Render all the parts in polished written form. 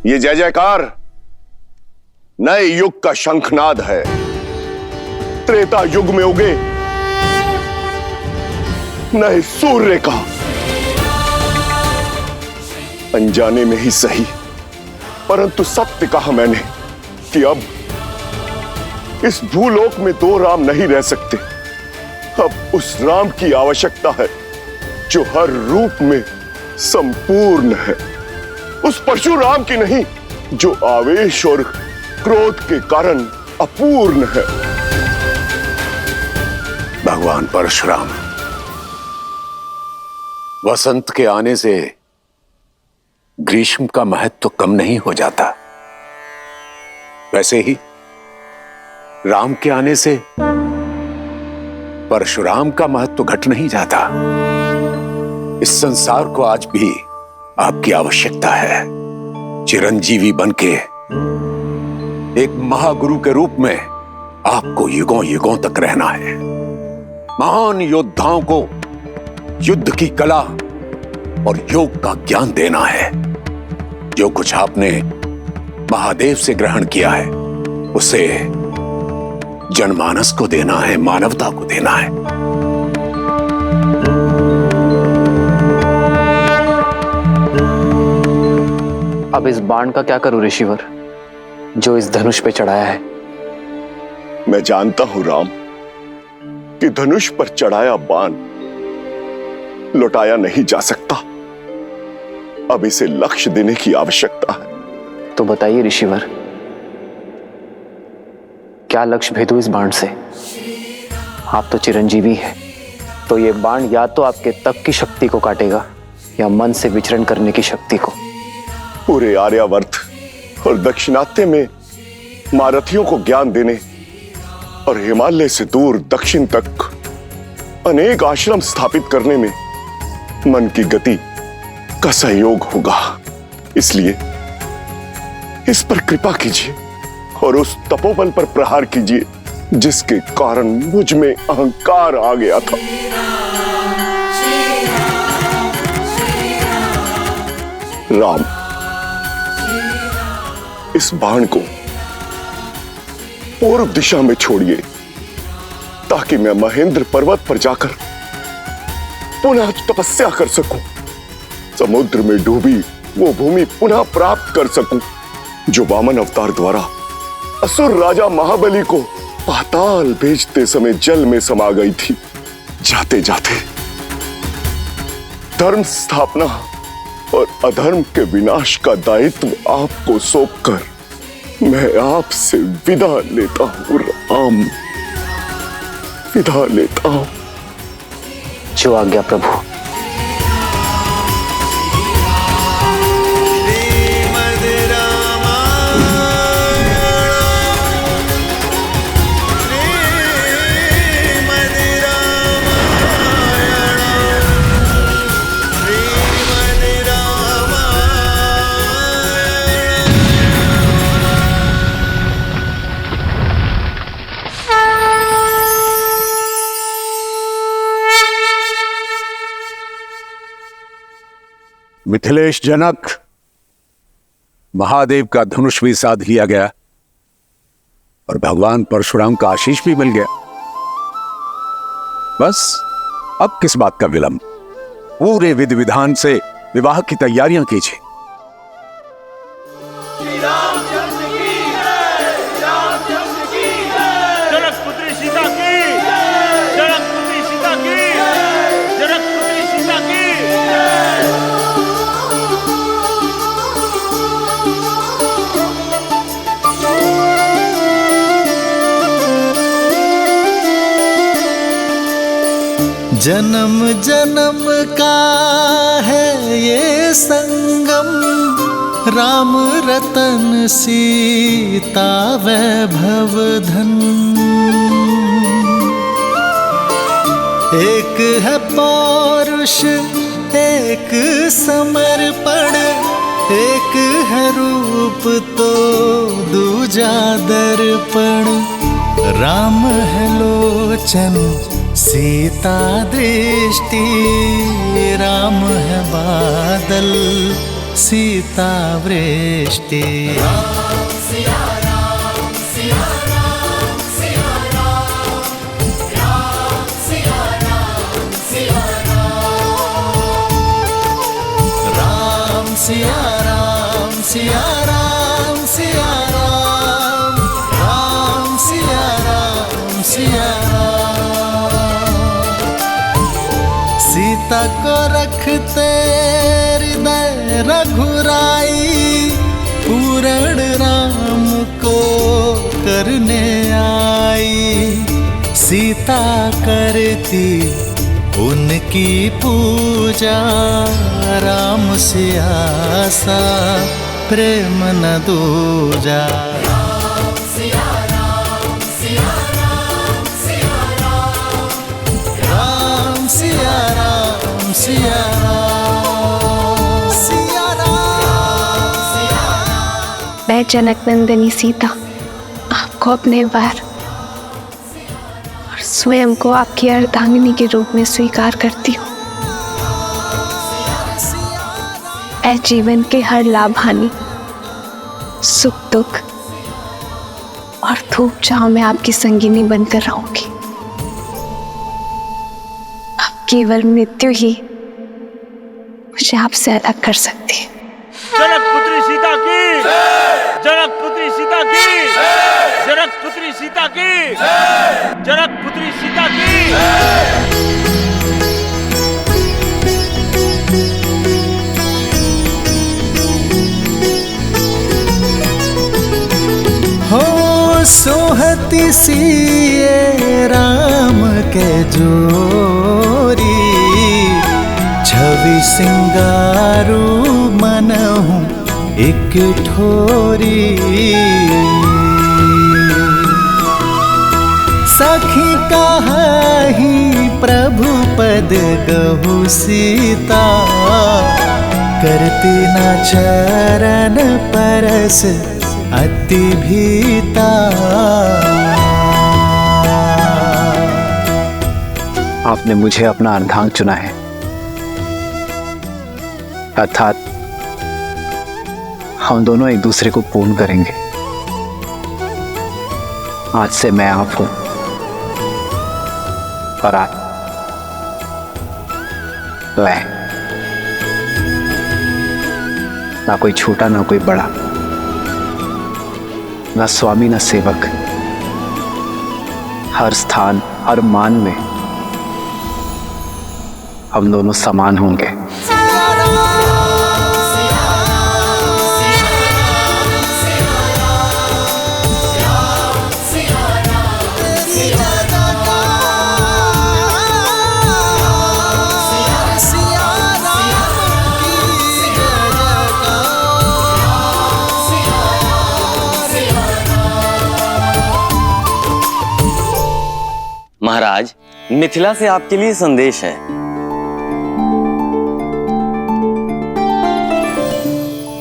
ये जय जयकार नए युग का शंखनाद है। त्रेता युग में उगे नए सूर्य का। अनजाने में ही सही, परंतु सत्य कहा मैंने कि अब इस भूलोक में दो राम नहीं रह सकते। अब उस राम की आवश्यकता है जो हर रूप में संपूर्ण है। उस परशुराम की नहीं जो आवेश और क्रोध के कारण अपूर्ण है। भगवान परशुराम, वसंत के आने से ग्रीष्म का महत्व तो कम नहीं हो जाता, वैसे ही राम के आने से परशुराम का महत्व तो घट नहीं जाता। इस संसार को आज भी आपकी आवश्यकता है। चिरंजीवी बनके एक महागुरु के रूप में आपको युगों युगों तक रहना है। महान योद्धाओं को युद्ध की कला और योग का ज्ञान देना है। जो कुछ आपने महादेव से ग्रहण किया है उसे जनमानस को देना है, मानवता को देना है। अब इस बाण का क्या करूं ऋषिवर, जो इस धनुष पे चढ़ाया है? मैं जानता हूं राम कि धनुष पर चढ़ाया बाण लौटाया नहीं जा सकता। अब इसे लक्ष्य देने की आवश्यकता है। तो बताइए ऋषिवर, क्या लक्ष्य भेदू इस बाण से? आप तो चिरंजीवी हैं, तो ये बाण या तो आपके तप की शक्ति को काटेगा या मन से विचरण करने की शक्ति को। पूरे आर्यावर्त और दक्षिणात्य में महारथियों को ज्ञान देने और हिमालय से दूर दक्षिण तक अनेक आश्रम स्थापित करने में मन की गति का सहयोग होगा। इसलिए इस पर कृपा कीजिए और उस तपोबल पर प्रहार कीजिए जिसके कारण मुझ में अहंकार आ गया था। राम, इस बाण को पूर्व दिशा में छोड़िए ताकि मैं महेंद्र पर्वत पर जाकर पुनः तपस्या कर सकूं। समुद्र में डूबी वो भूमि पुनः प्राप्त कर सकूं जो वामन अवतार द्वारा असुर राजा महाबली को पाताल भेजते समय जल में समा गई थी। जाते जाते धर्म स्थापना और अधर्म के विनाश का दायित्व आपको सौंपकर मैं आपसे विदा लेता हूं राम, विदा लेता हूं। जो आज्ञा प्रभु। मिथिलेश जनक, महादेव का धनुष भी साध लिया गया और भगवान परशुराम का आशीष भी मिल गया। बस अब किस बात का विलंब? पूरे विधि विधान से विवाह की तैयारियां कीजिए। जन्म जन्म का है ये संगम, राम रतन सीता वैभव धन। एक है पौरुष एक समर्पण, एक है रूप तो दूजा दर्पण। राम है लोचन सीता दृष्टि, राम है बादल सीता वृष्टि। राम सिया राम सिया राम सिया राम, राम सिया राम सिया राम। सीता को रखते हृदय रघुराई, पूर्ण राम को करने आई। सीता करती उनकी पूजा, राम से आसा प्रेम न दूजा। राम सिया राम सिया राम सिया राम, राम सिया राम सिया राम सिया राम। मैं जनक नंदिनी सीता आपको अपने वार और स्वयं को आपकी अर्धांगिनी के रूप में स्वीकार करती हूँ। मैं जीवन के हर लाभ हानि, सुख दुख और धूप छांव में आपकी संगिनी बनकर रहूंगी। अब केवल मृत्यु ही मुझे आपसे अलग कर सकती है। जनक पुत्री सीता की, जनक पुत्री सीता की, जनक पुत्री सीता की, जनक पुत्री सीता की। हो सोहती सिए राम के जोरी, छवि सिंगारू मनहूँ एक ठोरी। सखी कहाही प्रभु पद गहु सीता, करती न चरण परस अति भीता। आपने मुझे अपना अर्धांग चुना है, अर्थात हम दोनों एक दूसरे को पूर्ण करेंगे। आज से मैं आप हूं और आप मैं, ना कोई छोटा ना कोई बड़ा, ना स्वामी ना सेवक। हर स्थान हर मान में हम दोनों समान होंगे। महाराज, मिथिला से आपके लिए संदेश है।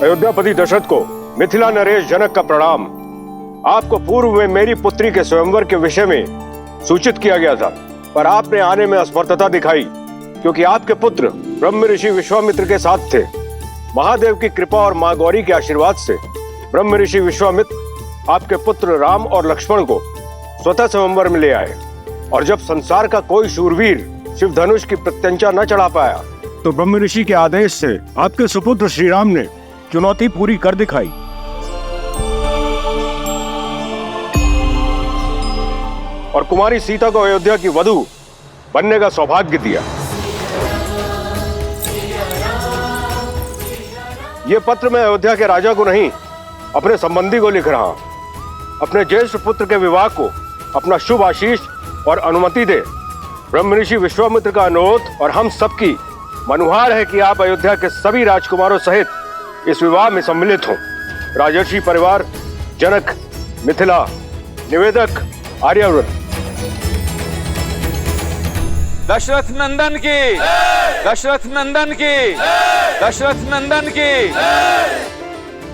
अयोध्यापति दशरथ को मिथिला नरेश जनक का प्रणाम। आपको पूर्व में मेरी पुत्री के स्वयंवर के विषय में सूचित किया गया था, पर आपने आने में असमर्थता दिखाई, क्योंकि आपके पुत्र ब्रह्म ऋषि विश्वामित्र के साथ थे। महादेव की कृपा और मां गौरी के आशीर्वाद से ब्रह्म ऋषि विश्वामित्र आपके पुत्र राम और लक्ष्मण को स्वतः स्वयंवर में ले आए, और जब संसार का कोई शूरवीर शिव धनुष की प्रत्यंचा न चढ़ा पाया, तो ब्रह्म ऋषि के आदेश से आपके सुपुत्र श्री राम ने चुनौती पूरी कर दिखाई। और कुमारी सीता को अयोध्या की वधू बनने का सौभाग्य दिया। ये पत्र मैं अयोध्या के राजा को नहीं, अपने संबंधी को लिख रहा हूं। अपने ज्येष्ठ पुत्र के विवाह को अपना शुभ आशीष और अनुमति दे। ब्रह्म ऋषि विश्वामित्र का अनुरोध और हम सबकी मनुहार है कि आप अयोध्या के सभी राजकुमारों सहित इस विवाह में सम्मिलित हों। राजर्षि परिवार, जनक, मिथिला, निवेदक, आर्यावर्त। दशरथ नंदन की, दशरथ नंदन की, दशरथ नंदन की।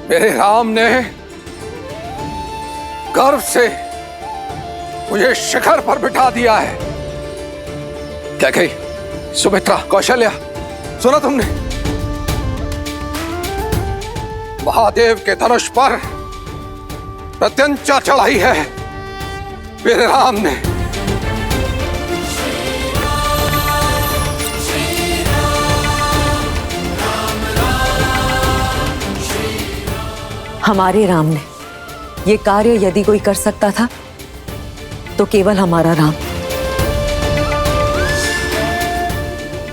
मेरे राम ने गर्व से मुझे शिखर पर बिठा दिया है। क्या कही सुमित्रा, कौशल्या, सुना तुमने? महादेव के धनुष पर प्रत्यंचा चढ़ाई है मेरे राम ने। हमारे राम ने ये कार्य यदि कोई कर सकता था तो केवल हमारा राम।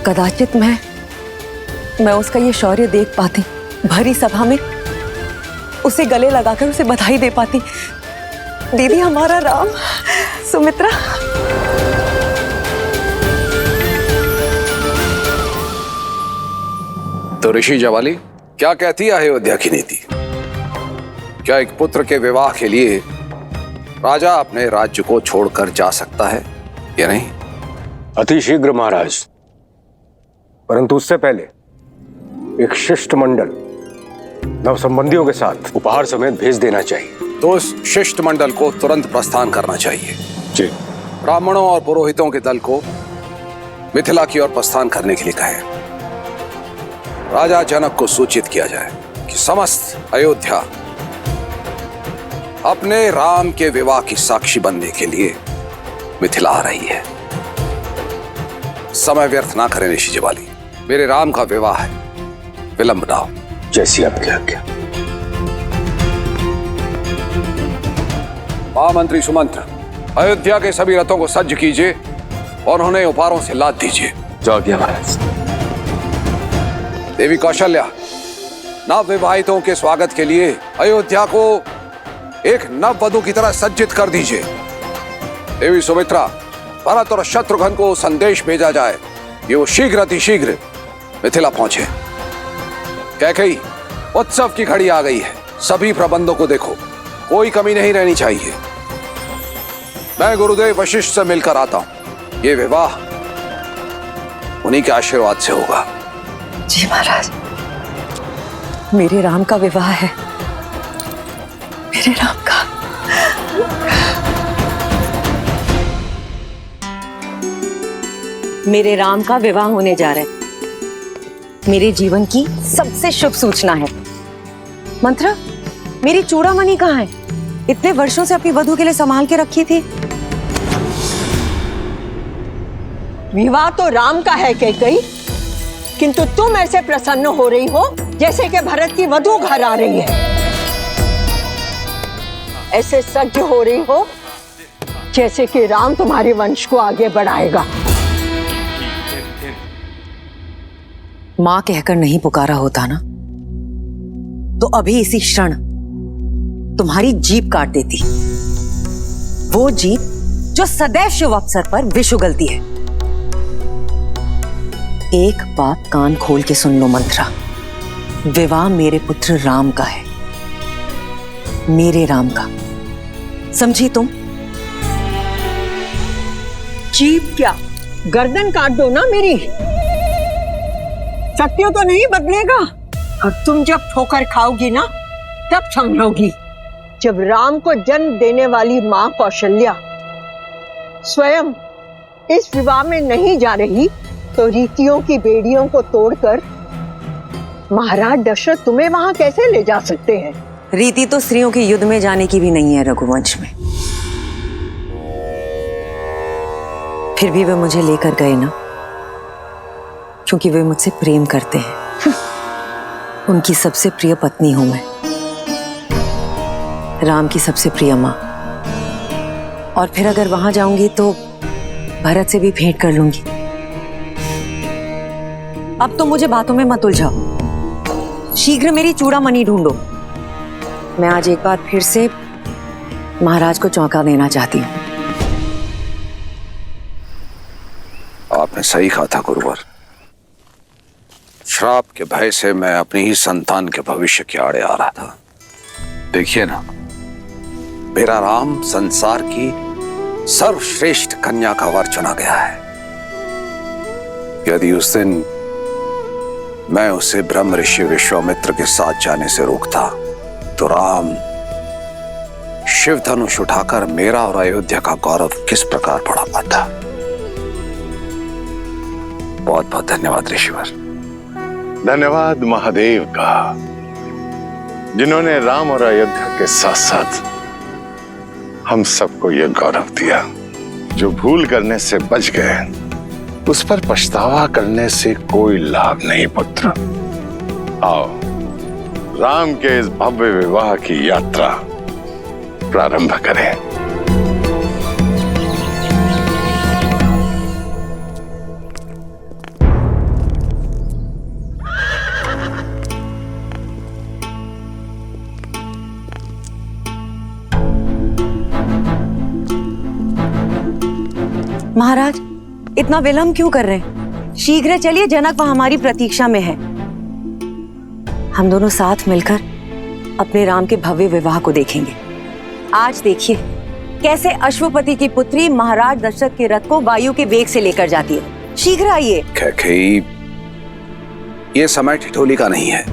कदाचित मैं उसका ये शौर्य देख पाती, भरी सभा में उसे गले लगाकर उसे बधाई दे पाती। दीदी हमारा राम, सुमित्रा। तो ऋषि जवाली, क्या कहती है अयोध्या की नीति? क्या एक पुत्र के विवाह के लिए राजा अपने राज्य को छोड़कर जा सकता है या नहीं? अति शीघ्र महाराज, परंतु उससे पहले एक शिष्टमंडल नवसंबंधियों के साथ उपहार समेत भेज देना चाहिए। तो उस शिष्टमंडल को तुरंत प्रस्थान करना चाहिए। जी। ब्राह्मणों और पुरोहितों के दल को मिथिला की ओर प्रस्थान करने के लिए कहें। राजा जनक को सूचित किया जाए कि समस्त अयोध्या अपने राम के विवाह की साक्षी बनने के लिए मिथिला आ रही है। समय व्यर्थ ना करें ऋषि जवाली, मेरे राम का विवाह है, विलंब ना हो। जैसी आपकी आज्ञा। महामंत्री सुमंत्र, अयोध्या के सभी रथों को सज्ज कीजिए और उन्हें उपहारों से लाद दीजिए। जो आज्ञा महाराज। देवी कौशल्या, नव विवाहितों के स्वागत के लिए अयोध्या को एक नव वधू की तरह सज्जित कर दीजिए। देवी सुमित्रा, भरत और शत्रुघ्न को संदेश भेजा जाए कि वो शीघ्र अतिशीघ्र मिथिला पहुंचे। कैकेयी, उत्सव की घड़ी आ गई है, सभी प्रबंधों को देखो, कोई कमी नहीं रहनी चाहिए। मैं गुरुदेव वशिष्ठ से मिलकर आता हूं। ये विवाह उन्हीं के आशीर्वाद से होगा। जी महाराज, मेरे राम का विवाह है, मेरे राम का। मेरे राम का विवाह होने जा रहा है। मेरे जीवन की सबसे शुभ सूचना है। मंत्रा, मेरी चूड़ामणि कहाँ है? इतने वर्षों से अपनी वधू के लिए संभाल के रखी थी। विवाह तो राम का है कैकेयी, किंतु तुम ऐसे प्रसन्न हो रही हो जैसे कि भरत की वधू घर आ रही है। ऐसे सज्ज हो रही हो जैसे कि राम तुम्हारे वंश को आगे बढ़ाएगा। मां कहकर नहीं पुकारा होता ना, तो अभी इसी क्षण तुम्हारी जीभ काट देती। वो जीभ जो सदैव शुभ अवसर पर विष उगलती है। एक बात कान खोल के सुन लो मंत्रा, विवाह मेरे पुत्र राम का है, मेरे राम का। समझी तुम? जीभ क्या, गर्दन काट दो ना मेरी। सत्य तो नहीं बदलेगा, और तुम जब ठोकर खाओगी ना तब समझोगी। जब राम को जन्म देने वाली मां कौशल्या स्वयं इस विवाह में नहीं जा रही, तो रीतियों की बेड़ियों को तोड़कर महाराज दशरथ तुम्हें वहां कैसे ले जा सकते हैं? रीति तो स्त्रियों के युद्ध में जाने की भी नहीं है रघुवंश में। फिर भी वे मुझे लेकर गए ना, क्योंकि वे मुझसे प्रेम करते हैं। उनकी सबसे प्रिय पत्नी हूं मैं, राम की सबसे प्रिय मां। और फिर अगर वहां जाऊंगी तो भरत से भी भेंट कर लूंगी। अब तो मुझे बातों में मत उलझाओ, शीघ्र मेरी चूड़ामणि ढूंढो। मैं आज एक बार फिर से महाराज को चौंका देना चाहती हूँ। आपने सही कहा था गुरुवर। श्राप के भय से मैं अपनी ही संतान के भविष्य के आड़े आ रहा था। देखिए ना, मेरा राम संसार की सर्वश्रेष्ठ कन्या का वर चुना गया है। यदि उस दिन मैं उसे ब्रह्म ऋषि विश्वामित्र के साथ जाने से रोकता, तो राम शिव धनुष उठाकर मेरा और अयोध्या का गौरव किस प्रकार बढ़ा पाता। बहुत बहुत धन्यवाद ऋषिवर। धन्यवाद महादेव का। जिन्होंने राम और अयोध्या के साथ साथ हम सबको यह गौरव दिया। जो भूल करने से बच गए उस पर पछतावा करने से कोई लाभ नहीं पुत्र। आओ राम के इस भव्य विवाह की यात्रा प्रारंभ करें। महाराज, इतना विलंब क्यों कर रहे हैं? शीघ्र चलिए, जनक वहां हमारी प्रतीक्षा में है। हम दोनों साथ मिलकर अपने राम के भव्य विवाह को देखेंगे। आज देखिए कैसे अश्वपति की पुत्री महाराज दशरथ के रथ को वायु के वेग से लेकर जाती है। शीघ्र आइए। कैकेयी, ये समय ठिठोली का नहीं है।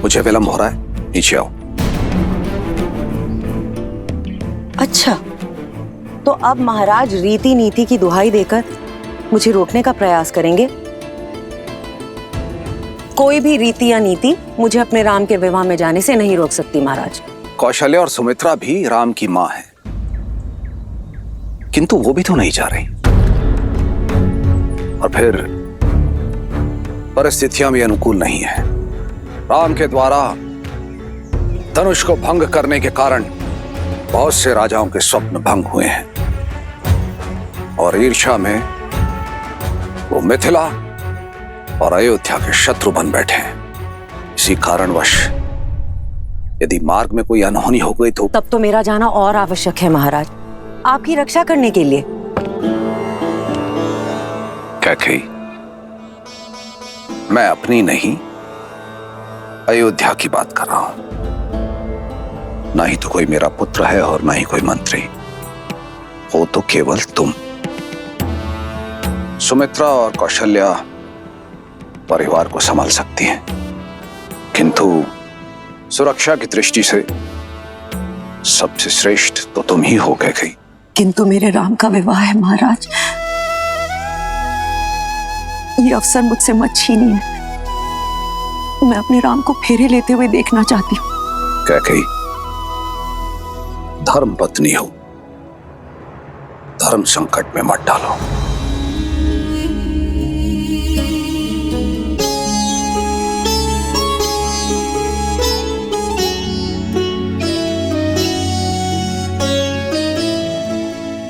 मुझे विलंब हो रहा है, नीचे आओ। अच्छा, तो अब महाराज रीति नीति की दुहाई देकर मुझे रोकने का प्रयास करेंगे। कोई भी रीति या नीति मुझे अपने राम के विवाह में जाने से नहीं रोक सकती महाराज। कौशल्या और सुमित्रा भी राम की मां है, किंतु वो भी तो नहीं जा रही। और फिर परिस्थितियां भी अनुकूल नहीं है। राम के द्वारा धनुष को भंग करने के कारण बहुत से राजाओं के स्वप्न भंग हुए हैं और ईर्ष्या में वो मिथिला और अयोध्या के शत्रु बन बैठे हैं। इसी कारणवश यदि मार्ग में कोई अनहोनी हो गई तो तब तो मेरा जाना और आवश्यक है महाराज, आपकी रक्षा करने के लिए। कैकेयी, मैं अपनी नहीं अयोध्या की बात कर रहा हूं। ना ही तो कोई मेरा पुत्र है और ना ही कोई मंत्री। हो तो केवल तुम। सुमित्रा और कौशल्या परिवार को संभाल सकती हैं, किंतु सुरक्षा की दृष्टि से सबसे श्रेष्ठ तो तुम ही हो गई। किंतु मेरे राम का विवाह है महाराज, ये अवसर मुझसे मत छीनिए। मैं अपने राम को फेरे लेते हुए देखना चाहती हूँ। कैकेयी, धर्म पत्नी हो, धर्म संकट में मत डालो।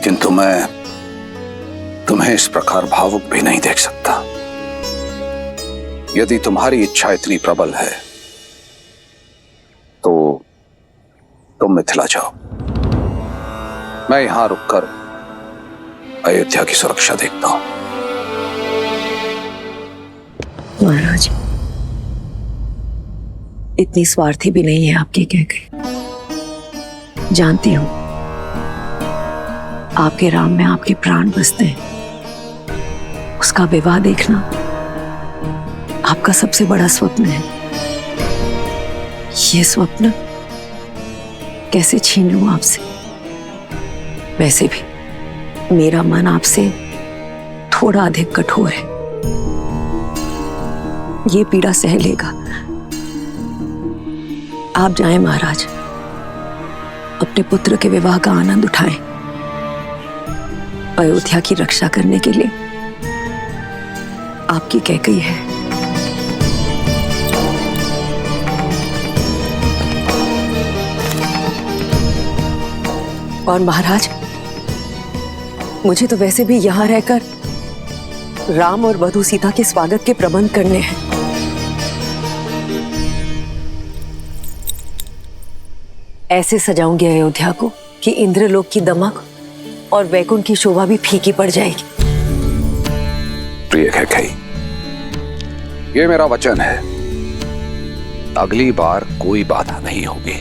किंतु मैं तुम्हें इस प्रकार भावुक भी नहीं देख सकता। यदि तुम्हारी इच्छा इतनी प्रबल है तो तुम मिथिला जाओ। मैं यहां रुककर अयोध्या की सुरक्षा देखता हूं। महाराज, इतनी स्वार्थी भी नहीं है आपकी कैकेयी। जानती हूं आपके राम में आपके प्राण बसते हैं। उसका विवाह देखना आपका सबसे बड़ा स्वप्न है। ये स्वप्न कैसे छीन लूं आपसे? वैसे भी मेरा मन आपसे थोड़ा अधिक कठोर है, ये पीड़ा सह लेगा। आप जाएं महाराज, अपने पुत्र के विवाह का आनंद उठाएं। अयोध्या की रक्षा करने के लिए आपकी कैकेयी है। और महाराज, मुझे तो वैसे भी यहां रहकर राम और वधू सीता के स्वागत के प्रबंध करने हैं। ऐसे सजाऊंगी अयोध्या को कि इंद्रलोक की दमक और वैकुंठ की शोभा भी फीकी पड़ जाएगी। प्रिय कैकेयी, ये मेरा वचन है, अगली बार कोई बाधा नहीं होगी।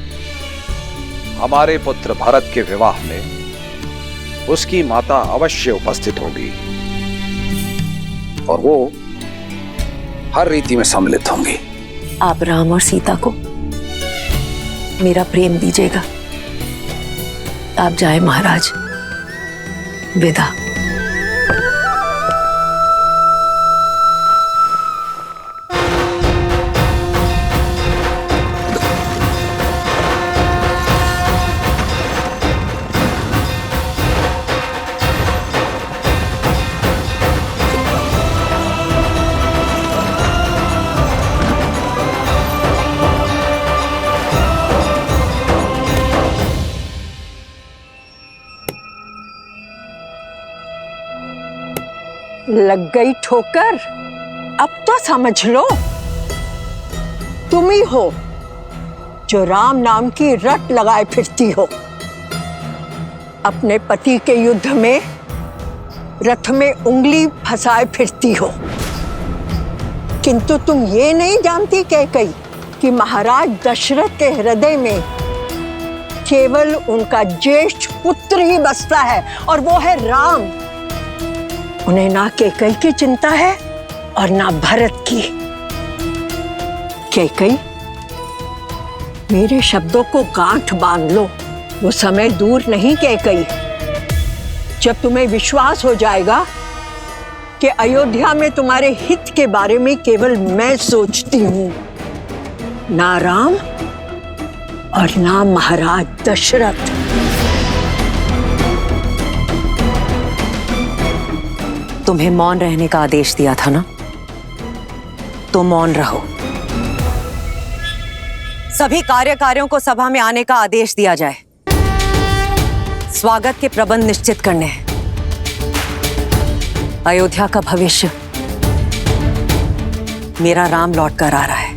हमारे पुत्र भरत के विवाह में उसकी माता अवश्य उपस्थित होगी और वो हर रीति में सम्मिलित होंगी। आप राम और सीता को मेरा प्रेम दीजिएगा। आप जाए महाराज, विदा। लग गई ठोकर। अब तो समझ लो, तुम ही हो जो राम नाम की रट लगाए फिरती हो। अपने पति के युद्ध में रथ में उंगली फंसाए फिरती हो, किंतु तुम ये नहीं जानती कैकई कि महाराज दशरथ के हृदय में केवल उनका ज्येष्ठ पुत्र ही बसता है, और वो है राम। उन्हें ना कैकई की चिंता है और ना भरत की। कैकई, मेरे शब्दों को गांठ बांध लो, वो समय दूर नहीं कैकई जब तुम्हें विश्वास हो जाएगा कि अयोध्या में तुम्हारे हित के बारे में केवल मैं सोचती हूं, ना राम और ना महाराज दशरथ। तुम्हें मौन रहने का आदेश दिया था ना, तो मौन रहो। सभी कार्यकारियों को सभा में आने का आदेश दिया जाए। स्वागत के प्रबंध निश्चित करने हैं। अयोध्या का भविष्य मेरा राम लौट कर आ रहा है।